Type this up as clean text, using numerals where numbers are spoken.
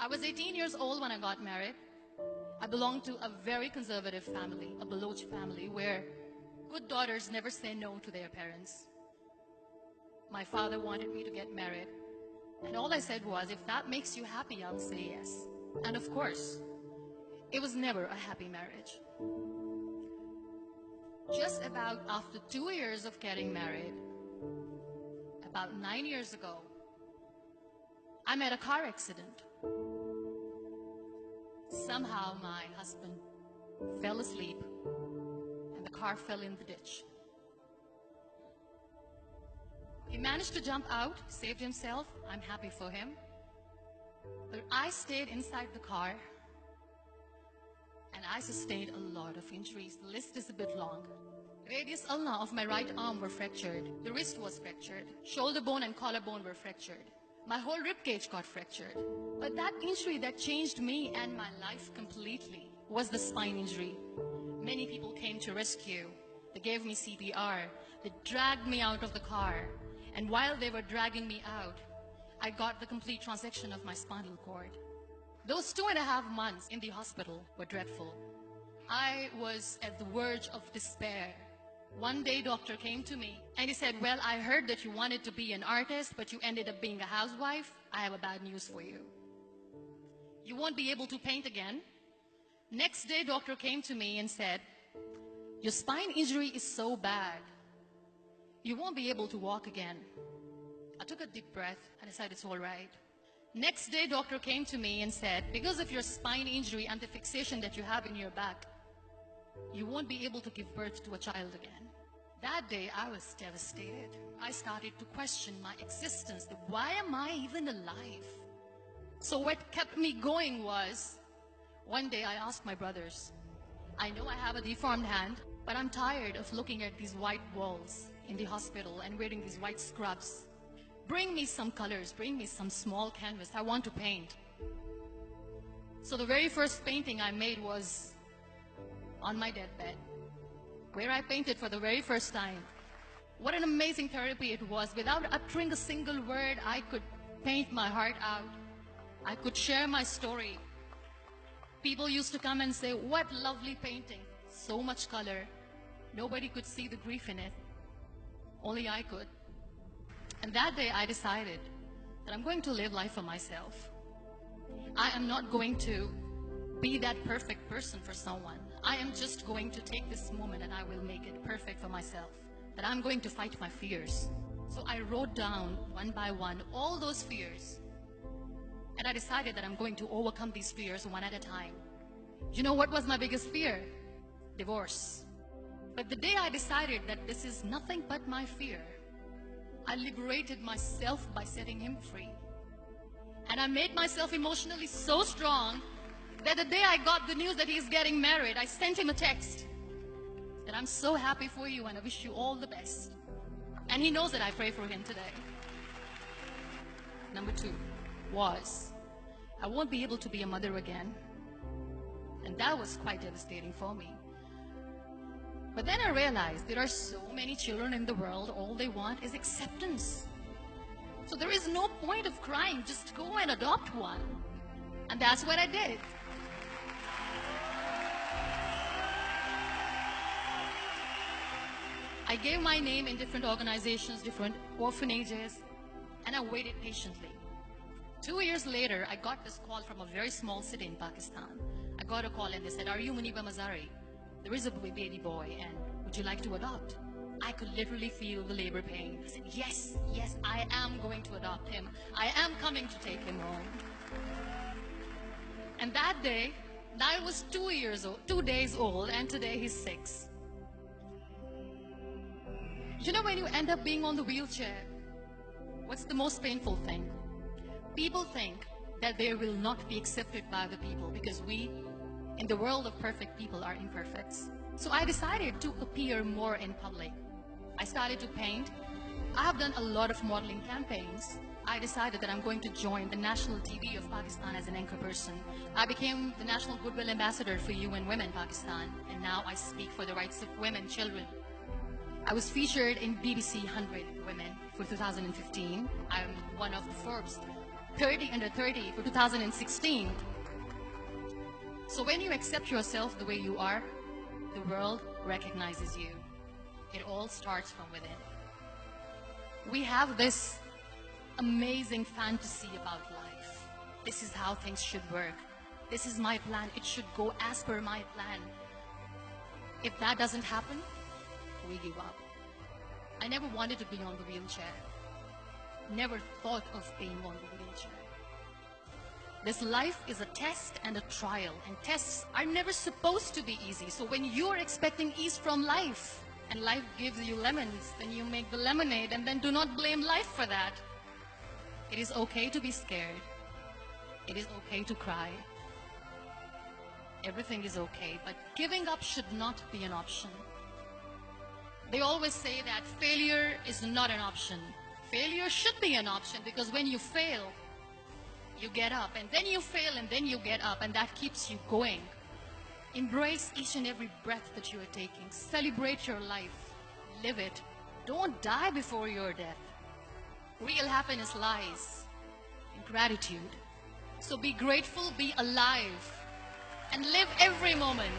I was 18 years old when I got married. I belonged to a very conservative family, a Baloch family, where good daughters never say no to their parents. My father wanted me to get married, and all I said was, if that makes you happy, I'll say yes. And of course, it was never a happy marriage. Just about after 2 years of getting married, about 9 years ago, I met a car accident. Somehow my husband fell asleep and the car fell in the ditch. He managed to jump out, saved himself. I'm happy for him. But I stayed inside the car and I sustained a lot of injuries. The list is a bit long. Radius ulna of my right arm were fractured. The wrist was fractured. Shoulder bone and collarbone were fractured. My whole rib cage got fractured. But that injury that changed me and my life completely was the spine injury. Many people came to rescue. They gave me CPR. They dragged me out of the car. And while they were dragging me out, I got the complete transection of my spinal cord. Those 2.5 months in the hospital were dreadful. I was at the verge of despair. One day, doctor came to me and he said, well, I heard that you wanted to be an artist, but you ended up being a housewife. I have a bad news for you. You won't be able to paint again. Next day, doctor came to me and said, your spine injury is so bad, you won't be able to walk again. I took a deep breath and I said, it's all right. Next day, doctor came to me and said, because of your spine injury and the fixation that you have in your back, you won't be able to give birth to a child again. That day, I was devastated. I started to question my existence. Why am I even alive? So what kept me going was, one day I asked my brothers, I know I have a deformed hand, but I'm tired of looking at these white walls in the hospital and wearing these white scrubs. Bring me some colors, bring me some small canvas. I want to paint. So the very first painting I made was on my deathbed, where I painted for the very first time. What an amazing therapy it was. Without uttering a single word, I could paint my heart out. I could share my story. People used to come and say, what lovely painting. So much color. Nobody could see the grief in it. Only I could. And that day I decided that I'm going to live life for myself. I am not going to be that perfect person for someone. I am just going to take this moment and I will make it perfect for myself. That I'm going to fight my fears. So I wrote down one by one all those fears. And I decided that I'm going to overcome these fears one at a time. You know what was my biggest fear? Divorce. But the day I decided that this is nothing but my fear, I liberated myself by setting him free. And I made myself emotionally so strong that the day I got the news that he's getting married, I sent him a text that I'm so happy for you and I wish you all the best. And he knows that I pray for him today. Number 2 was, I won't be able to be a mother again. And that was quite devastating for me. But then I realized there are so many children in the world, all they want is acceptance. So there is no point of crying, just go and adopt one. And that's what I did. I gave my name in different organizations, different orphanages, and I waited patiently. 2 years later, I got this call from a very small city in Pakistan. I got a call and they said, are you Muniba Mazari? There is a baby boy and would you like to adopt? I could literally feel the labor pain. I said, yes, yes, I am going to adopt him. I am coming to take him home. And that day, Niall was 2 days old, and today he's 6. You know, when you end up being on the wheelchair, what's the most painful thing? People think that they will not be accepted by the people because we, in the world of perfect people, are imperfects. So I decided to appear more in public. I started to paint. I have done a lot of modeling campaigns. I decided that I'm going to join the national TV of Pakistan as an anchor person. I became the National Goodwill Ambassador for UN Women Pakistan, and now I speak for the rights of women, children. I was featured in BBC 100 Women for 2015. I'm one of the Forbes 30 under 30 for 2016. So when you accept yourself the way you are, the world recognizes you. It all starts from within. We have this amazing fantasy about life. This is how things should work. This is my plan. It should go as per my plan. If that doesn't happen, we give up. I never wanted to be on the wheelchair. Never thought of being on the wheelchair. This life is a test and a trial, and tests are never supposed to be easy. So when you're expecting ease from life, and life gives you lemons, then you make the lemonade, and then do not blame life for that. It is okay to be scared. It is okay to cry. Everything is okay, but giving up should not be an option. They always say that failure is not an option. Failure should be an option, because when you fail, you get up, and then you fail, and then you get up, and that keeps you going. Embrace each and every breath that you are taking. Celebrate your life. Live it. Don't die before your death. Real happiness lies in gratitude. So be grateful, be alive, and live every moment.